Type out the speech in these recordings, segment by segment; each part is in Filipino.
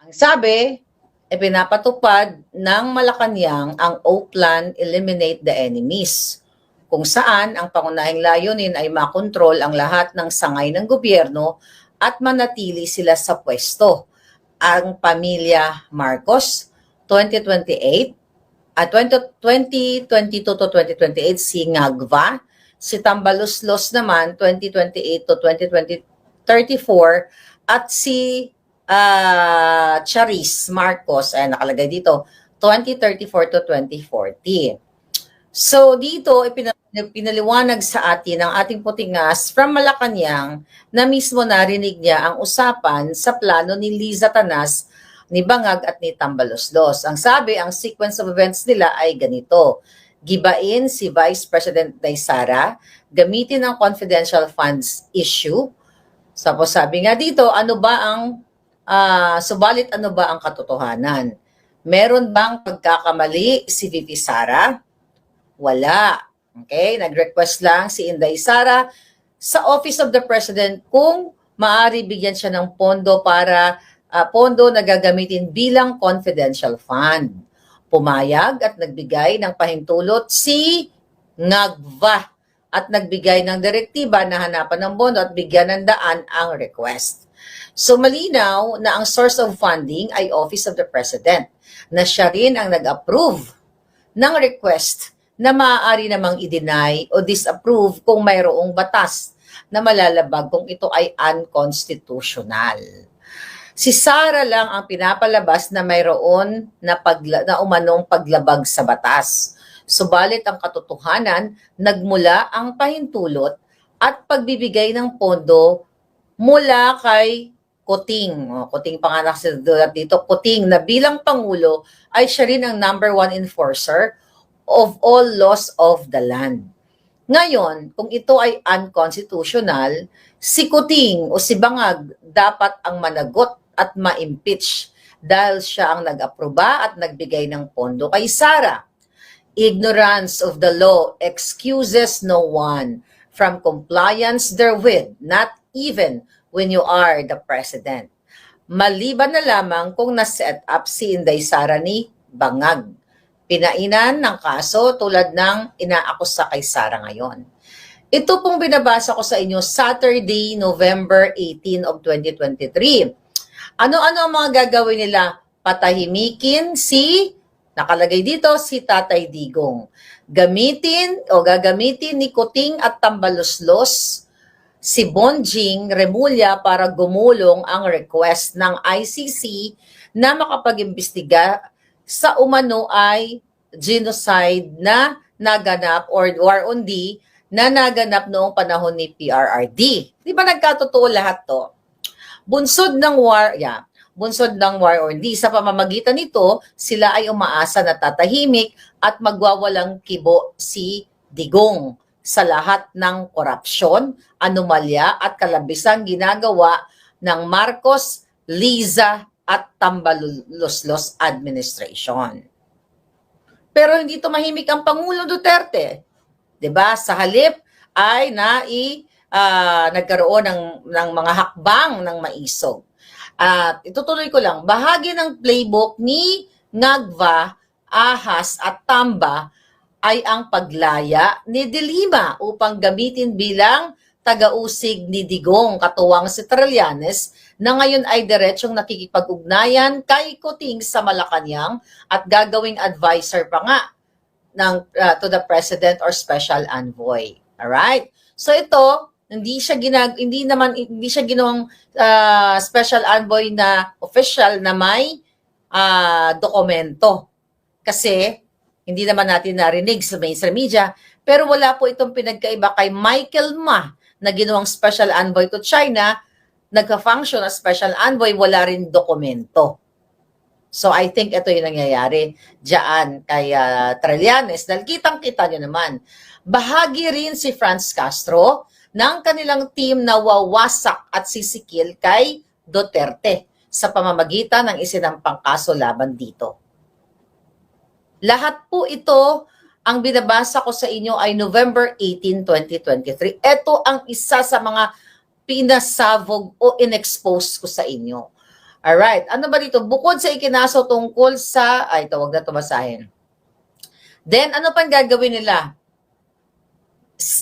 Ang sabi, ipinapatupad ng Malacanang ang O Plan Eliminate the Enemies, kung saan ang pangunahing layunin ay makontrol ang lahat ng sangay ng gobyerno at manatili sila sa pwesto. Ang pamilya Marcos, 2028, at 2022 to 2028 si Ngagva, si Tambaluslos naman 2028 to 2034, at si Charis Marcos, ay nakalagay dito, 2034 to 2040. So dito, pinaliwanag sa atin ng ating putingas from Malacanang na mismo narinig niya ang usapan sa plano ni Liza Tanas, ni Bangag at ni Tambaluslos. Ang sabi, ang sequence of events nila ay ganito. Gibain si Vice President Daysara, gamitin ang confidential funds issue. Tapos sabi nga dito, subalit ano ba ang katotohanan? Meron bang pagkakamali si VP Sara? Wala. Okay? Nag-request lang si Inday Sara sa Office of the President kung maaari bigyan siya ng pondo para pondo na gagamitin bilang confidential fund. Pumayag at nagbigay ng pahintulot si Ngagva at nagbigay ng direktiba na hanapan ng pondo at bigyan ng daan ang request. So malinaw na ang source of funding ay Office of the President, na siya rin ang nag-approve ng request na maaari namang i-deny o disapprove kung mayroong batas na malalabag kung ito ay unconstitutional. Si Sara lang ang pinapalabas na mayroon na umanong paglabag sa batas. Subalit ang katotohanan, nagmula ang pahintulot at pagbibigay ng pondo mula kay Kuting. Kuting panganak dito, Kuting, na bilang Pangulo ay siya rin ang number 1 enforcer of all laws of the land. Ngayon, kung ito ay unconstitutional, si Kuting o si Bangag dapat ang managot at ma-impeach dahil siya ang nag-aproba at nagbigay ng pondo kay Sara. Ignorance of the law excuses no one from compliance therewith, not even when you are the president. Maliban na lamang kung na-set up si Inday Sara ni Bangag. Pinainan ng kaso tulad ng inaakusa kay Sara ngayon. Ito pong binabasa ko sa inyo Saturday, November 18 of 2023. Ano-ano ang mga gagawin nila? Patahimikin nakalagay dito, si Tatay Digong. Gagamitin ni Kuting at Tambaluslos si Bonjing Remulla para gumulong ang request ng ICC na makapag-imbestiga sa umano ay genocide na naganap or war on D na naganap noong panahon ni PRRD. Di ba nagkatotoo lahat to? Bunsod ng war on D. Sa pamamagitan nito, sila ay umaasa na tatahimik at magwawalang kibo si Digong sa lahat ng korupsyon, anomalya at kalabisang ginagawa ng Marcos, Liza at Tambaluslos administration. Pero hindi tumahimik ang Pangulo Duterte. 'Di ba? Sa halip ay nagkaroon ng mga hakbang ng maisog. At itutuloy ko lang, bahagi ng playbook ni Ngagva, Ahas at Tamba ay ang paglaya ni De Lima upang gamitin bilang taga-usig ni Digong, katuwang si Trillanes, na ngayon ay diretsyong nakikipag-ugnayan kay Kuting sa Malacanang at gagawing advisor pa nga to the President or Special Envoy. Alright? So ito, hindi siya ginawang Special Envoy na official na may dokumento. Kasi hindi naman natin narinig sa mainstream media, pero wala po itong pinagkaiba kay Michael Ma na ginawang Special Envoy to China, nagka-function as Special Envoy, wala rin dokumento. So I think ito yung nangyayari diyan kay Trillanes dahil kitang-kita nyo naman. Bahagi rin si Franz Castro ng kanilang team na wawasak at sisikil kay Duterte sa pamamagitan ng isinampang kaso laban dito. Lahat po ito, ang binabasa ko sa inyo ay November 18, 2023. Ito ang isa sa mga pinasabog o inexpose ko sa inyo. Alright, ano ba dito? Bukod sa ikinaso tungkol sa, ay, ito, wag na tumasahin. Then, ano pang gagawin nila?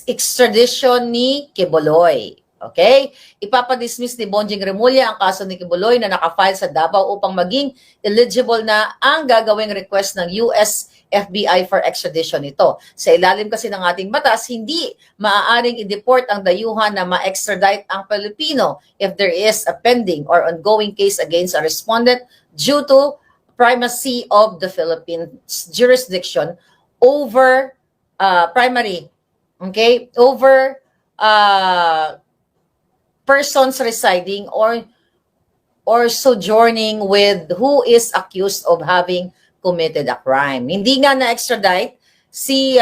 Extradition ni Quiboloy. Okay? Ipapadismiss ni Bonjing Remulla ang kaso ni Quiboloy na nakafile sa Davao upang maging eligible na ang gagawing request ng US FBI for extradition nito. Sa ilalim kasi ng ating batas, hindi maaaring i-deport ang dayuhan na ma-extradite ang Pilipino if there is a pending or ongoing case against a respondent due to primacy of the Philippines jurisdiction over over persons residing or sojourning with who is accused of having committed a crime. Hindi nga na-extradite si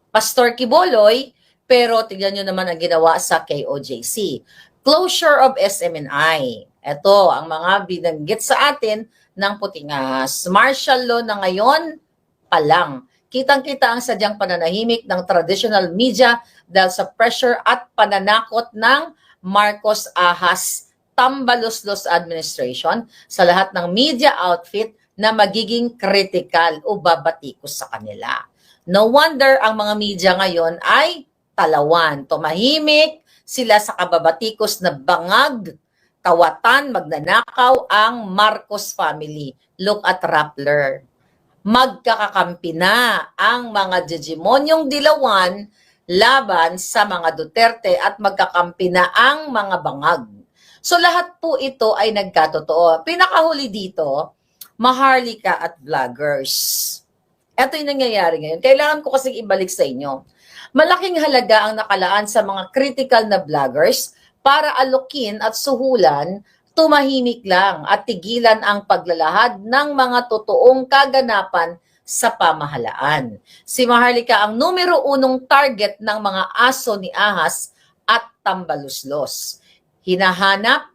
Pastor Quiboloy, pero tignan nyo naman ang ginawa sa KOJC. Closure of SMNI. Ito ang mga binanggit sa atin ng Puting Ahas. Martial law na ngayon pa lang. Kitang-kita ang sadyang pananahimik ng traditional media dahil sa pressure at pananakot ng Marcos Ahas Tambaluslos administration sa lahat ng media outfit na magiging critical o babatikos sa kanila. No wonder ang mga media ngayon ay talawan. Tumahimik sila sa kababatikos na bangag, kawatan, magnanakaw ang Marcos family. Look at Rappler. Magkakakampi na ang mga Digimonyong dilawan laban sa mga Duterte at magkakampi na ang mga bangag. So lahat po ito ay nagkatotoo. Pinakahuli dito, Maharlika at vloggers. Ito yung nangyayari ngayon. Kailangan ko kasing ibalik sa inyo. Malaking halaga ang nakalaan sa mga critical na vloggers para alokin at suhulan, tumahimik lang at tigilan ang paglalahad ng mga totoong kaganapan sa pamahalaan. Si Maharlika ang numero 1 target ng mga aso ni Ahas at Tambaluslos. Hinahanap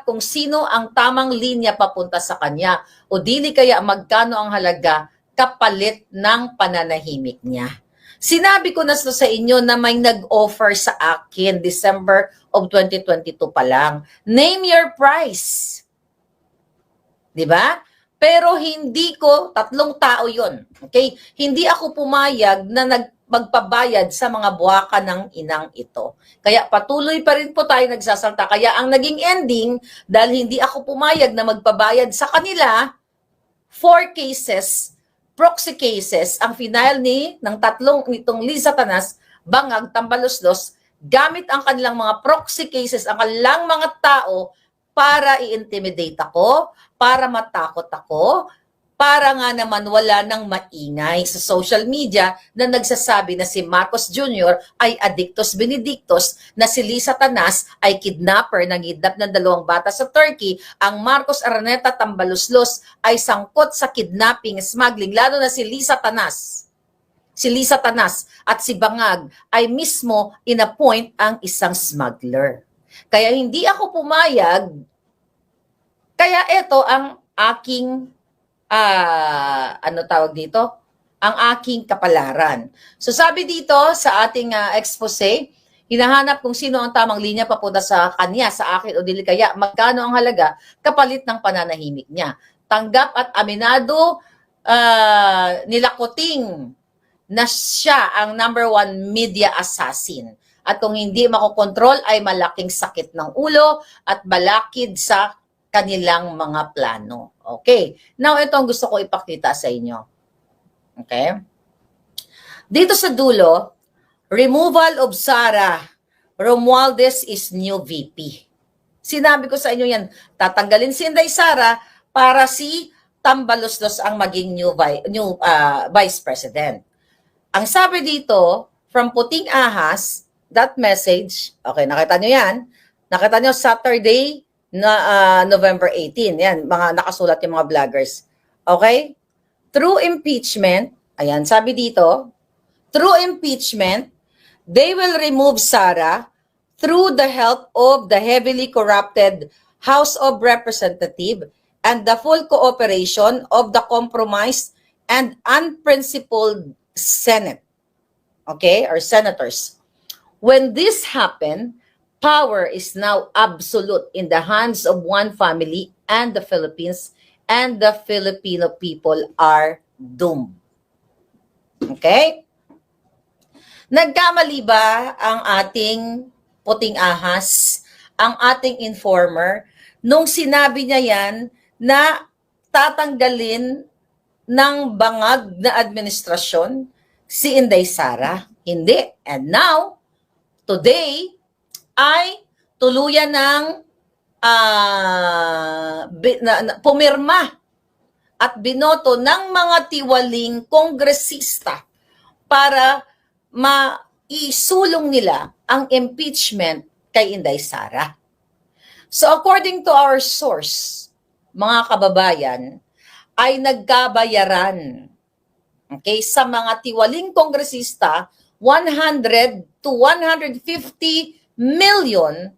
kung sino ang tamang linya papunta sa kanya o dili kaya magkano ang halaga kapalit ng pananahimik niya. Sinabi ko na sa inyo na may nag-offer sa akin December of 2022 pa lang. Name your price. 'Di ba? Pero hindi ko, 3 tao 'yon. Okay? Hindi ako pumayag na magpabayad sa mga buwaka ng inang ito. Kaya patuloy pa rin po tayo nagsasalta. Kaya ang naging ending, dahil hindi ako pumayag na magpabayad sa kanila, 4 cases, proxy cases, ang final ng 3 nitong Liza Tanas, Bangag, Tambaluslos, gamit ang kanilang mga proxy cases, ang kanilang mga tao para i-intimidate ako, para matakot ako, para nga naman wala nang maingay sa social media na nagsasabi na si Marcos Jr. ay addictus benedictus, na si Liza Tanas ay kidnapper, nangidnap ng 2 bata sa Turkey, ang Marcos Araneta Tambaluslos ay sangkot sa kidnapping, smuggling, lalo na si Liza Tanas. Si Liza Tanas at si Bangag ay mismo inappoint ang isang smuggler. Kaya hindi ako pumayag, kaya ito ang aking ang aking kapalaran. So sabi dito sa ating expose, hinahanap kung sino ang tamang linya papunta sa kanya, sa akin o dili kaya magkano ang halaga kapalit ng pananahimik niya. Tanggap at aminado nilakuting na siya ang number 1 media assassin. At kung hindi makokontrol ay malaking sakit ng ulo at balakid sa kanilang mga plano. Okay. Now, ito ang gusto ko ipakita sa inyo. Okay. Dito sa dulo, removal of Sara Romualdez is new VP. Sinabi ko sa inyo yan, tatanggalin si Inday Sara para si Tambaluslos ang maging new Vice President. Ang sabi dito, from Puting Ahas, that message, okay, nakita nyo yan? Nakita nyo Saturday, November 18. Yan, mga nakasulat yung mga vloggers. Okay? Through impeachment, ayan, sabi dito, through impeachment, they will remove Sara through the help of the heavily corrupted House of Representatives and the full cooperation of the compromised and unprincipled Senate. Okay? Or senators. When this happened, power is now absolute in the hands of one family and the Philippines, and the Filipino people are doomed. Okay? Nagkamali ba ang ating puting ahas, ang ating informer, nung sinabi niya yan na tatanggalin ng bangag na administrasyon si Inday Sara? Hindi. And now, today, ay tuluyan ng pumirma at binoto ng mga tiwaling kongresista para maisulong nila ang impeachment kay Inday Sara. So according to our source, mga kababayan, ay nagkabayaran, okay, sa mga tiwaling kongresista 100 to 150 million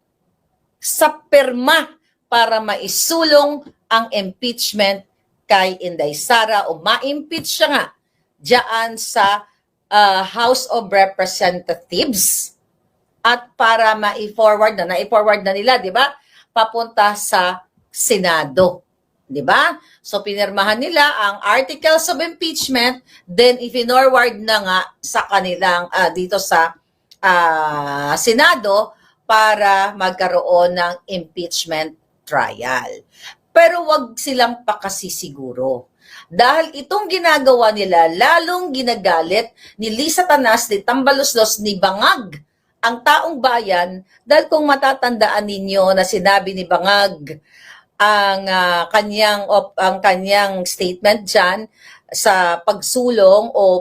sa perma para maisulong ang impeachment kay Inday Sara o ma-impeach siya nga diyan sa House of Representatives at para na-forward na nila, di ba? Papunta sa Senado. Di ba? So pinirmahan nila ang articles of impeachment, then ifinorward na nga sa kanilang dito sa Senado para magkaroon ng impeachment trial. Pero wag silang pakasisiguro. Dahil itong ginagawa nila, lalong ginagalit ni Lisa Tanas, ni Tambaloslos, ni Bangag, ang taong bayan, dahil kung matatandaan ninyo na sinabi ni Bangag ang kanyang statement diyan sa pagsulong o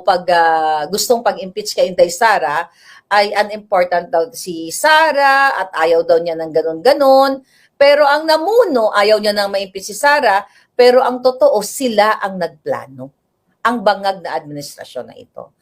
gustong pag-impeach kay Inday Sara, ay unimportant daw si Sara at ayaw daw niya ng ganun-ganun. Pero ang namuno, ayaw niya nang ma-impeach si Sara, pero ang totoo, sila ang nagplano. Ang bangag na administrasyon na ito.